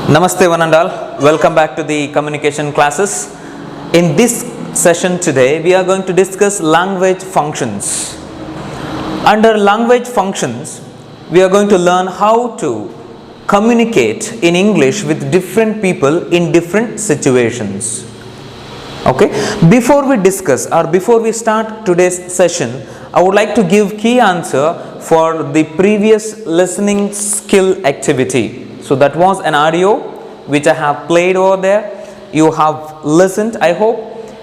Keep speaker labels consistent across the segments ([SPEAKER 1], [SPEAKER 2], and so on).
[SPEAKER 1] Namaste one and all, welcome back to the communication classes. In this session today, we are going to discuss language functions. Under language functions, we are going to learn how to communicate in English with different people in different situations. Okay, before we discuss or before we start today's session, I would like to give key answer for the previous listening skill activity. So that was an audio which I have played over there. You have listened, I hope,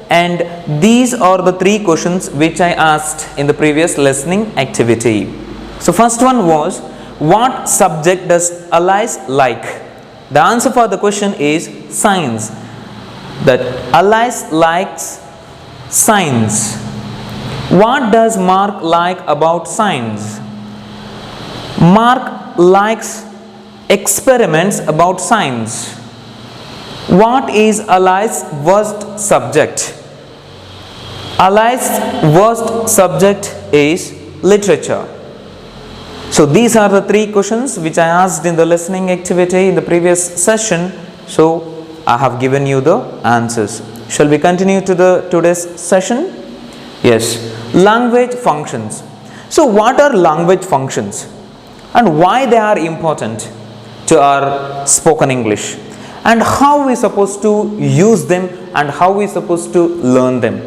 [SPEAKER 1] and these are the three questions which I asked in the previous listening activity. So first one was, what subject does Alice like? The answer for the question is science. That Alice likes science. What does Mark like about science? Mark likes experiments about science. What is Alice's worst subject? Alice's worst subject is literature. So these are the three questions which I asked in the listening activity in the previous session. So I have given you the answers. Shall we continue to today's session? Yes. Language functions. So what are language functions and why they are important to our spoken English, and how we supposed to use them and how we supposed to learn them?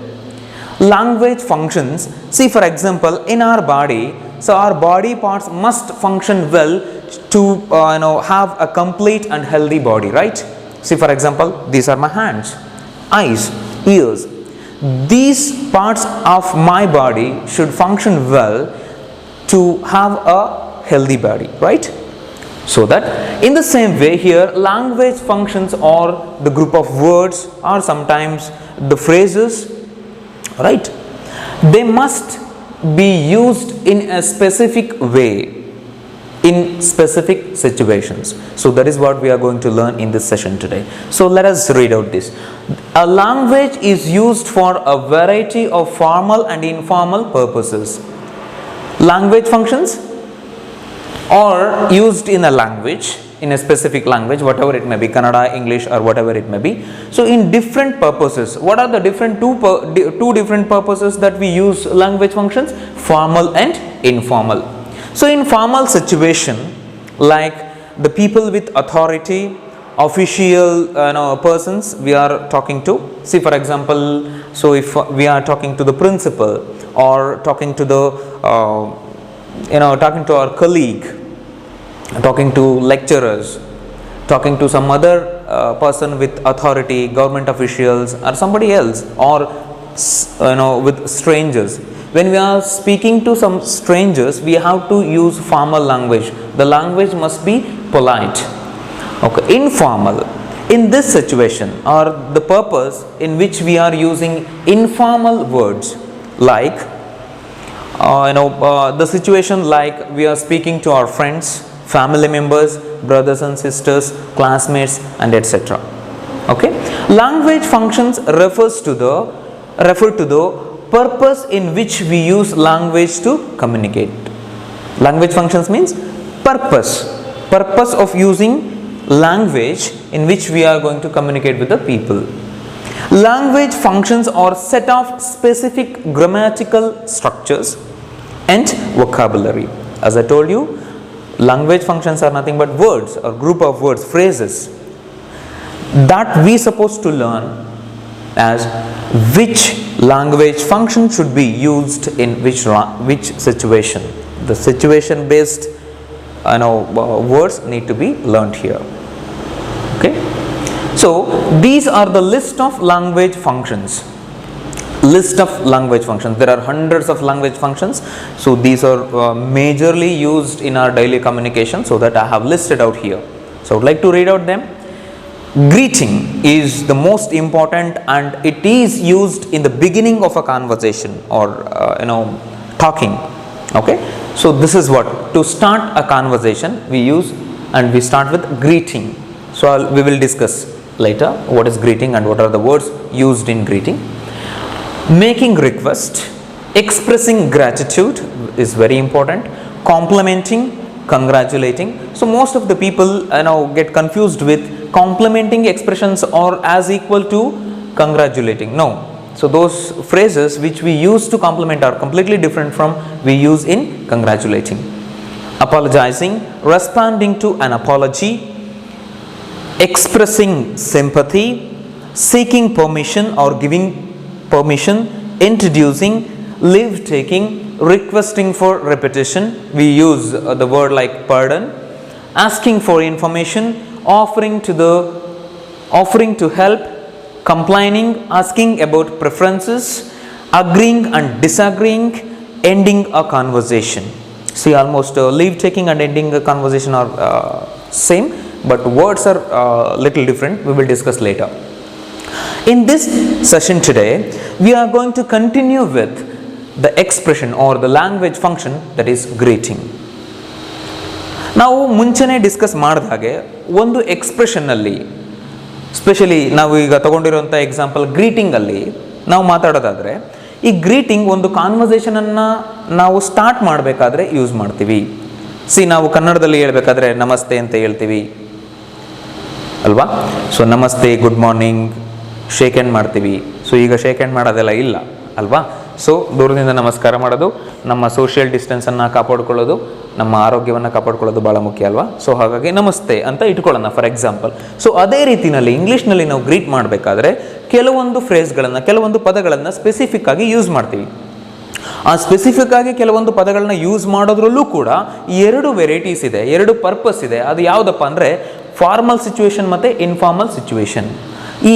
[SPEAKER 1] Language functions, see for example in our body, so our body parts must function well to have a complete and healthy body, right? See for example, these are my hands, eyes, ears. These parts of my body should function well to have a healthy body, right? So that in the same way here, language functions are the group of words or sometimes the phrases, right? They must be used in a specific way in specific situations. So that is what we are going to learn in this session today. So let us read out this. A language is used for a variety of formal and informal purposes. Language functions are used in a language, in a specific language, whatever it may be, Kannada, English or whatever it may be. So in different purposes, what are the different two different purposes that we use language functions? Formal and informal. So in formal situation, like the people with authority, official persons we are talking to. See for example, so if we are talking to the principal or talking to the talking to our colleague, talking to lecturers, talking to some other person with authority, government officials or somebody else, or with strangers. When we are speaking to some strangers, we have to use formal language. The language must be polite. Okay, informal. In this situation, or the purpose in which we are using informal words, like the situation like we are speaking to our friends, family members, brothers and sisters, classmates and etc. Okay, language functions refer to the purpose in which we use language to communicate. Language functions means purpose of using language in which we are going to communicate with the people. Language functions are set of specific grammatical structures and vocabulary. As I told you, language functions are nothing but words or group of words, phrases that we supposed to learn as which language function should be used in which situation. The situation based words need to be learned here. Okay, so these are the list of language functions. There are hundreds of language functions. So these are majorly used in our daily communication, so that I have listed out here. So I would like to read out them. Greeting is the most important, and it is used in the beginning of a conversation or talking. Okay, so this is what, to start a conversation we use, and we start with greeting. So we will discuss later what is greeting and what are the words used in greeting. Making request, expressing gratitude is very important. Complimenting, congratulating. So most of the people get confused with complimenting expressions are as equal to congratulating. No. So those phrases which we use to compliment are completely different from we use in congratulating. Apologizing, responding to an apology, expressing sympathy, seeking permission or giving permission, introducing, leave taking, requesting for repetition. We use the word like pardon, asking for information, offering to help, complaining, asking about preferences, agreeing and disagreeing, ending a conversation. See, almost leave taking and ending a conversation are same, but words are little different. We will discuss later. In this session today, we are going to continue with the expression or the language function, that is greeting. ನಾವು ಮುಂಚೆನೇ discuss ಮಾಡಿದ ಹಾಗೆ ಒಂದು ಎಕ್ಸ್ಪ್ರೆಷನ್ನಲ್ಲಿ, specially ನಾವು ಈಗ ತಗೊಂಡಿರುವಂಥ example ಗ್ರೀಟಿಂಗಲ್ಲಿ ನಾವು ಮಾತಾಡೋದಾದರೆ, ಈ greeting ಒಂದು ಕಾನ್ವರ್ಸೇಷನನ್ನು ನಾವು ಸ್ಟಾರ್ಟ್ ಮಾಡಬೇಕಾದ್ರೆ ಯೂಸ್ ಮಾಡ್ತೀವಿ. ನಾವು ಕನ್ನಡದಲ್ಲಿ ಹೇಳ್ಬೇಕಾದ್ರೆ ನಮಸ್ತೆ ಅಂತ ಹೇಳ್ತೀವಿ ಅಲ್ವಾ. ಸೊ ನಮಸ್ತೆ, ಗುಡ್ ಮಾರ್ನಿಂಗ್, ಶೇಕ್ ಹ್ಯಾಂಡ್ ಮಾಡ್ತೀವಿ. ಸೊ ಈಗ ಶೇಕ್ ಹ್ಯಾಂಡ್ ಮಾಡೋದೆಲ್ಲ ಇಲ್ಲ ಅಲ್ವಾ. ಸೊ ದೂರದಿಂದ ನಮಸ್ಕಾರ ಮಾಡೋದು, ನಮ್ಮ ಸೋಷಿಯಲ್ ಡಿಸ್ಟೆನ್ಸನ್ನು ಕಾಪಾಡ್ಕೊಳ್ಳೋದು, ನಮ್ಮ ಆರೋಗ್ಯವನ್ನು ಕಾಪಾಡ್ಕೊಳ್ಳೋದು ಭಾಳ ಮುಖ್ಯ ಅಲ್ವಾ. ಸೊ ಹಾಗಾಗಿ ನಮಸ್ತೆ ಅಂತ ಇಟ್ಕೊಳ್ಳೋಣ ಫಾರ್ ಎಕ್ಸಾಂಪಲ್. ಸೊ ಅದೇ ರೀತಿಯಲ್ಲಿ ಇಂಗ್ಲೀಷ್ನಲ್ಲಿ ನಾವು ಗ್ರೀಟ್ ಮಾಡಬೇಕಾದ್ರೆ ಕೆಲವೊಂದು ಫ್ರೇಸ್ಗಳನ್ನು, ಕೆಲವೊಂದು ಪದಗಳನ್ನು ಸ್ಪೆಸಿಫಿಕ್ ಆಗಿ ಯೂಸ್ ಮಾಡ್ತೀವಿ. ಆ ಸ್ಪೆಸಿಫಿಕ್ ಆಗಿ ಕೆಲವೊಂದು ಪದಗಳನ್ನ ಯೂಸ್ ಮಾಡೋದ್ರಲ್ಲೂ ಕೂಡ ಎರಡು ವೆರೈಟೀಸ್ ಇದೆ, ಎರಡು ಪರ್ಪಸ್ ಇದೆ. ಅದು ಯಾವುದಪ್ಪ ಅಂದರೆ ಫಾರ್ಮಲ್ ಸಿಚುವೇಶನ್ ಮತ್ತು ಇನ್ಫಾರ್ಮಲ್ ಸಿಚುವೇಶನ್. ಈ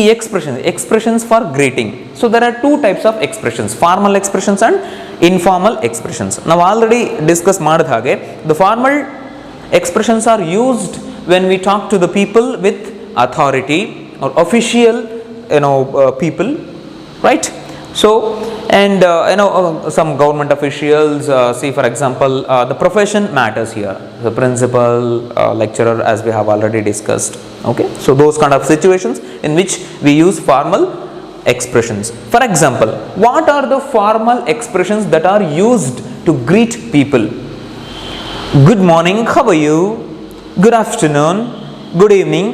[SPEAKER 1] expressions for greeting. So there are two types of expressions, formal expressions and informal expressions. ನಾವು ಆಲ್ರೆಡಿ ಡಿಸ್ಕಸ್ ಮಾಡಿದ ಹಾಗೆ the formal expressions are used when we talk to the people with authority or official people, right? So and some government officials, see for example the profession matters here, the principal, lecturer, as we have already discussed. Okay, so those kind of situations in which we use formal expressions. For example, what are the formal expressions that are used to greet people? Good morning, how are you? Good afternoon, good evening.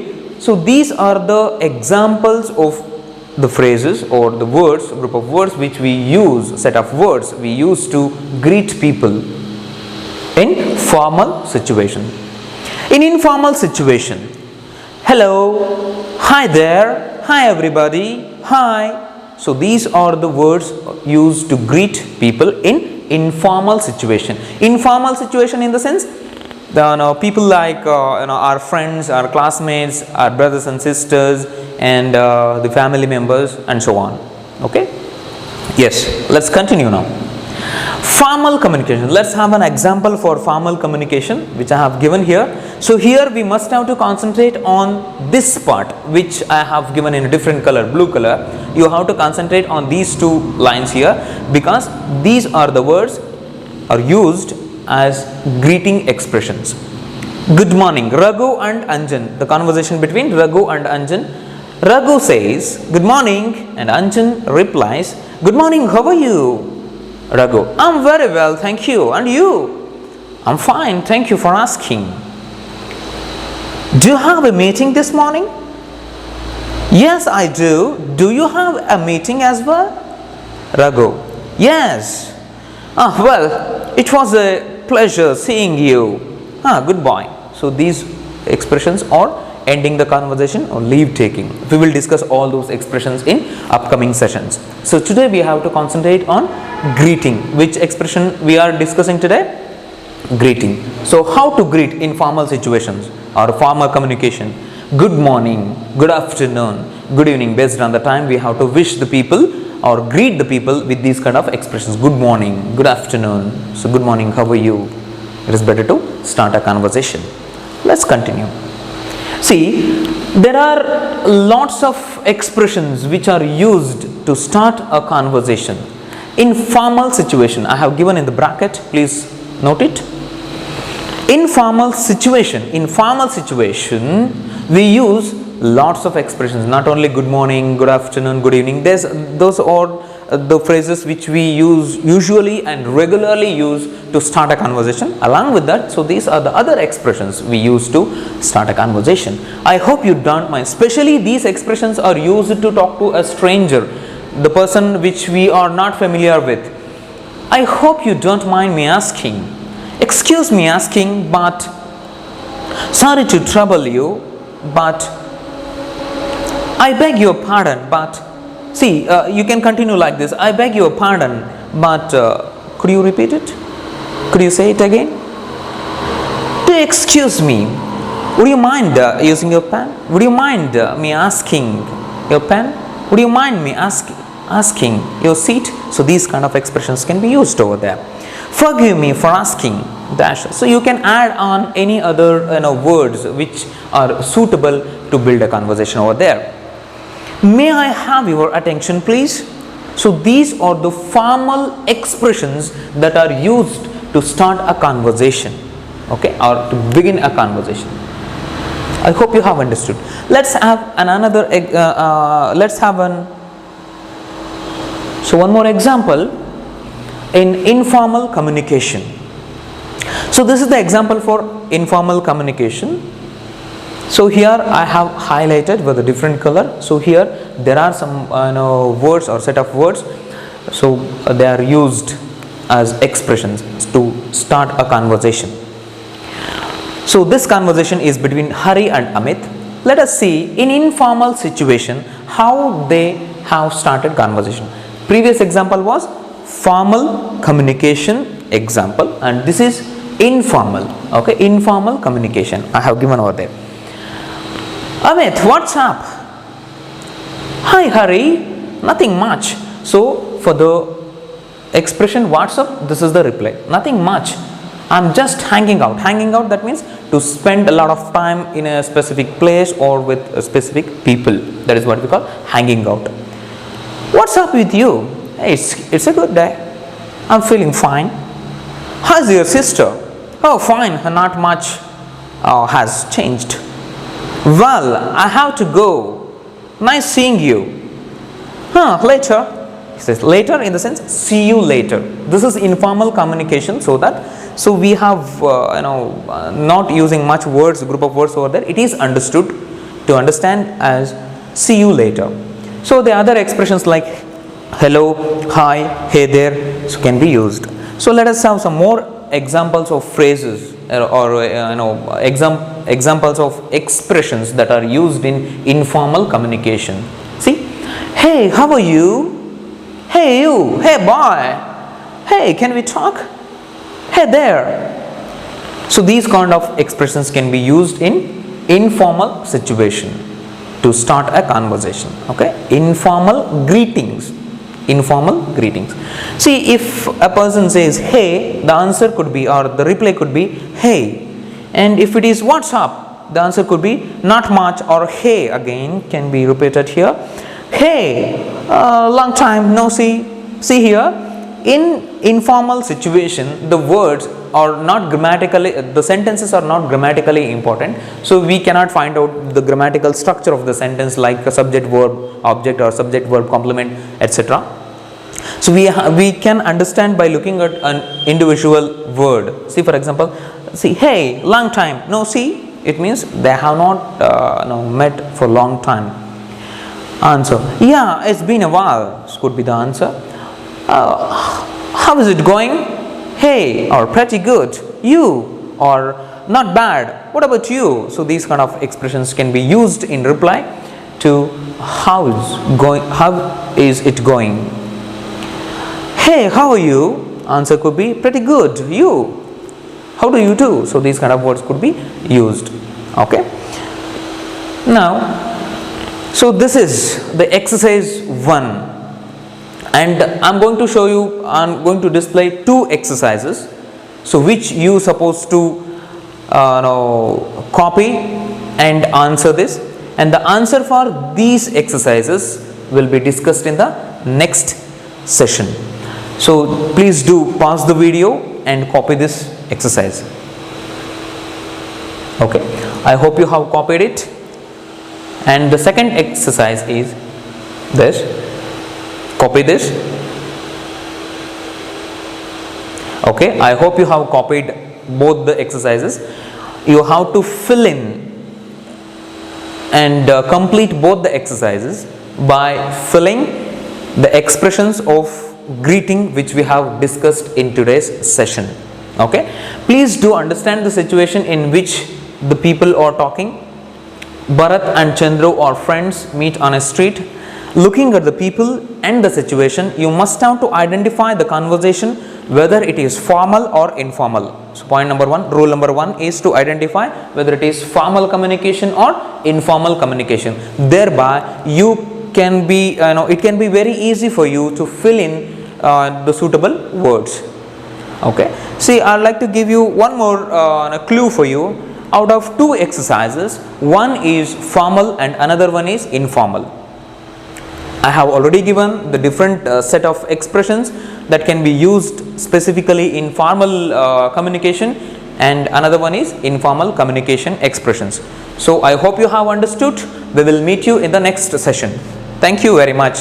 [SPEAKER 1] So these are the examples of the phrases or the words, group of words which we use, set of words we use to greet people in formal situation. In informal situation, hello, hi there, hi everybody, hi. So these are the words used to greet people in informal situation. Informal situation in the sense, people like our friends, our classmates, our brothers and sisters, and the family members, and so on. Okay, yes, let's continue now. Formal communication. Let's have an example for formal communication which I have given here. So here we must have to concentrate on this part which I have given in a different color, blue color. You have to concentrate on these two lines here because these are the words are used as greeting expressions. Good morning, Raghu and Anjan. The conversation between Raghu and Anjan. Raghu says good morning and Anjan replies, good morning, how are you? Raghu, I'm very well, thank you. And you? I'm fine, thank you for asking. Do you have a meeting this morning? Yes, I do. Do you have a meeting as well? Raghu, yes. Well, it was a pleasure seeing you. Goodbye. So these expressions are ending the conversation or leave taking. We will discuss all those expressions in upcoming sessions. So today we have to concentrate on greeting. Which expression we are discussing today? Greeting. So how to greet in formal situations or formal communication? Good morning, good afternoon, good evening. Based on the time we have to wish the people or greet the people with these kind of expressions. Good morning, good afternoon. So good morning, how are you? It is better to start a conversation. Let's continue. See, there are lots of expressions which are used to start a conversation. In formal situation, I have given in the bracket, please note it. In formal situation, we use lots of expressions, not only good morning, good afternoon, good evening. Those are the phrases which we usually and regularly use to start a conversation. Along with that, so these are the other expressions we use to start a conversation. I hope you don't mind. Especially these expressions are used to talk to a stranger, the person which we are not familiar with. I hope you don't mind me asking. Excuse me asking, but sorry to trouble you, but I beg your pardon, but see, you can continue like this. I beg your pardon, but could you repeat it? Could you say it again? To excuse me, would you mind using your pen? Would you mind me asking your pen? Would you mind me asking your seat? So these kind of expressions can be used over there. Forgive me for asking dash. So you can add on any other words which are suitable to build a conversation over there. May I have your attention, please? So these are the formal expressions that are used to start a conversation, okay, or to begin a conversation. I hope you have understood. Let's have another. So one more example in informal communication. So this is the example for informal communication. So here I have highlighted with a different color. So here there are some words or set of words. So they are used as expressions to start a conversation. So this conversation is between Hari and Amit. Let us see in informal situation how they have started conversation. Previous example was formal communication example, and this is informal. Okay, informal communication I have given over there. Amit, what's up? Hi Hari, nothing much. So for the expression what's up, this is the reply. Nothing much. I'm just hanging out. Hanging out, that means to spend a lot of time in a specific place or with a specific people. That is what we call hanging out. What's up with you? Hey, it's a good day. I'm feeling fine. How's your sister? Oh, fine. Not much has changed. Well, I have to go. Nice seeing you. Later. He says later in the sense see you later. This is informal communication, so we have not using much words, group of words over there. It is understood to understand as see you later. So the other expressions like hello, hi, hey there, so can be used. So let us have some more examples of phrases or examples of expressions that are used in informal communication. See, hey, how are you? Hey you, hey boy, hey, can we talk? Hey there. So these kind of expressions can be used in informal situation to start a conversation. Okay, informal greetings. See, if a person says hey, the answer could be, or the reply could be hey, and if it is what's up, the answer could be not much, or hey again can be repeated here. Hey, long time no see. See here, in informal situation, the words are not grammatically, the sentences are not grammatically important. So we cannot find out the grammatical structure of the sentence like a subject verb object or subject verb complement, etc. So we can understand by looking at an individual word. See, for example, see, hey, long time no see. It means they have not met for long time. Answer, yeah, it's been a while. This could be the answer. How is it going? Hey, or pretty good. You, or not bad. What about you? So these kind of expressions can be used in reply to how is it going. Hey, how are you? Answer could be pretty good. You, how do you do? So these kind of words could be used. Okay. Now, so this is the exercise 1, and I'm going to show you, I'm going to display 2 exercises, so which you supposed to copy and answer this, and the answer for these exercises will be discussed in the next session. So please do pause the video and copy this exercise. Okay, I hope you have copied it. And the second exercise is this. Copy this Okay, I hope you have copied both the exercises. You have to fill in and complete both the exercises by filling the expressions of greeting which we have discussed in today's session. Okay, please do understand the situation in which the people are talking. Bharat and Chandru are friends, meet on a street. Looking at the people and the situation, you must have to identify the conversation whether it is formal or informal. So point number one, rule number one is to identify whether it is formal communication or informal communication. Thereby you can be, it can be very easy for you to fill in the suitable words. Okay, see, I'd like to give you one more clue for you. Out of two exercises, one is formal and another one is informal. I have already given the different set of expressions that can be used specifically in formal communication, and another one is informal communication expressions. So I hope you have understood. We will meet you in the next session. Thank you very much.